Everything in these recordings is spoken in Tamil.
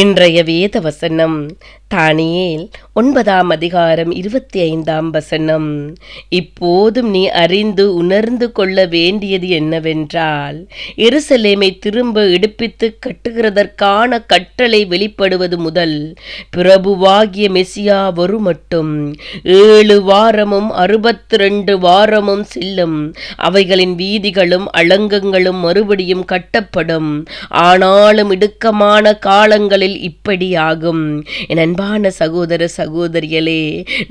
இன்றைய வேத வசனம் தானியேல் 9ஆம் அதிகாரம் 25ஆம் வசனம். இப்போதும் நீ அறிந்து உணர்ந்து கொள்ள வேண்டியது என்னவென்றால், எருசலேமை திரும்ப எடுப்பித்து கட்டுகிறதற்கான கட்டளை வெளிப்படுவது முதல் பிரபுவாகிய மெசியா வருமட்டும் 7 வாரமும் 62 வாரமும் செல்லும். அவைகளின் வீதிகளும் அலங்கங்களும் மறுபடியும் கட்டப்படும். ஆனாலும் இடுக்கமான காலங்களில் இப்படியாகும். என் அன்பான சகோதர சகோதரிகளே,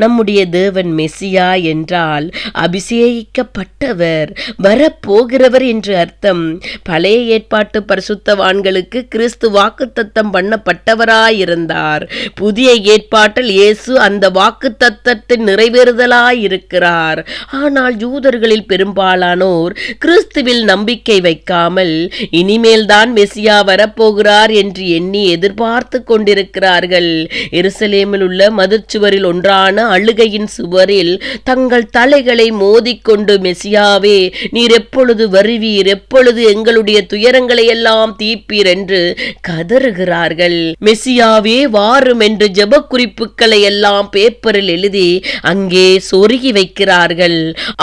நம்முடைய தேவன் மெசியா என்றால் அபிஷேகிக்கப்பட்டவர், வரப்போகிறவர் என்று அர்த்தம். பழைய ஏற்பாட்டு பரிசுத்தவான்களுக்கு கிறிஸ்து வாக்குத்தத்தம் பண்ணப்பட்டவராயிருந்தார். புதிய ஏற்பாட்டில் இயேசு அந்த வாக்குத்தத்தத்தின் நிறைவேறுதலாயிருக்கிறார். ஆனால் யூதர்களில் பெரும்பாலானோர் கிறிஸ்துவில் நம்பிக்கை வைக்காமல் இனிமேல்தான் மெசியா வரப்போகிறார் என்று எண்ணி எதிர்பார்த்து கொண்டிருக்கிறார்கள். எருசலேமில் உள்ள மதிர்ச்சுவரில் ஒன்றான அழுகையின் சுவரில் தங்கள் தலைகளை மோதிக்கொண்டு, மெசியாவே, நீர் எப்பொழுது வருவீர், எப்பொழுது எங்களுடைய துயரங்களை எல்லாம் தீர்ப்பீர் என்று கதறுகிறார்கள். மெசியாவே வாரும் என்று ஜெப குறிப்புகளை எல்லாம் பேப்பரில் எழுதி அங்கே சொருகி வைக்கிறார்கள்.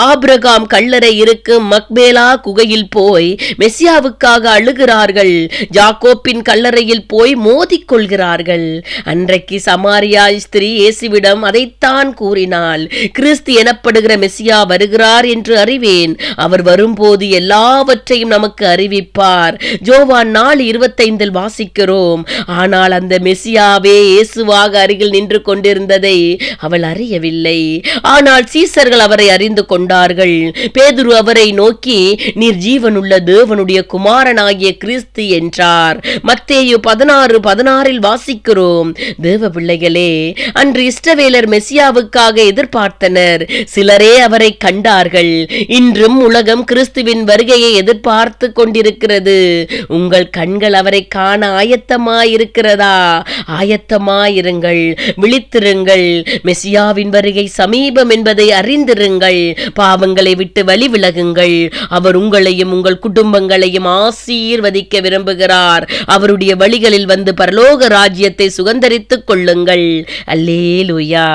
ஆபிரகாம் கல்லறை இருக்கும் மக்பேலா குகையில் போய் மெசியாவுக்காக அழுகிறார்கள். யாக்கோப்பின் கல்லறையில் போய் மோதிக்கொள்கிறார்கள். அன்றைக்கு சமாரியா ஸ்திரீ இயேசுவிடம் அதைத்தான் கூறினாள். கிறிஸ்து எனப்படுகிற மெசியா வருகிறார் என்று அறிவேன். அவர் வரும்போது எல்லாவற்றையும் நமக்கு அறிவிப்பார். யோவான் 4:25 வாசிக்கிறோம். ஆனால் அந்த மெசியாவே இயேசுவாக அருகில் நின்று கொண்டிருந்ததை அவள் அறியவில்லை. ஆனால் சீசர்கள் அவரை அறிந்து கொண்டார்கள். பேதுரு அவரை நோக்கி, நீர் ஜீவனுள்ள தேவனுடைய குமாரனாகிய கிறிஸ்து என்றார். மத்தேயு 16:16 வாசிக்கிறோம். தேவ பிள்ளைகளே, அன்று இஸ்ரவேலர் மெசியாவுக்காக எதிர்பார்த்தனர். சிலரே அவரை கண்டார்கள். இன்றும் உலகம் கிறிஸ்துவின் வருகையை எதிர்பார்த்து கொண்டிருக்கிறது. உங்கள் கண்கள் அவரை காண ஆயத்தமாயிருக்கிறதா? ஆயத்தமாயிருங்கள், விழித்திருங்கள். மெசியாவின் வருகை சமீபம் என்பதை அறிந்திருங்கள். பாவங்களை விட்டு வழி விலகுங்கள். அவர் உங்களையும் உங்கள் குடும்பங்களையும் ஆசீர்வதிக்க விரும்புகிறார். அவருடைய வழிகளில் வந்து பரலோக ராஜ்யத்தை சுதந்தரித்துக் கொள்ளுங்கள். அல்லேலூயா.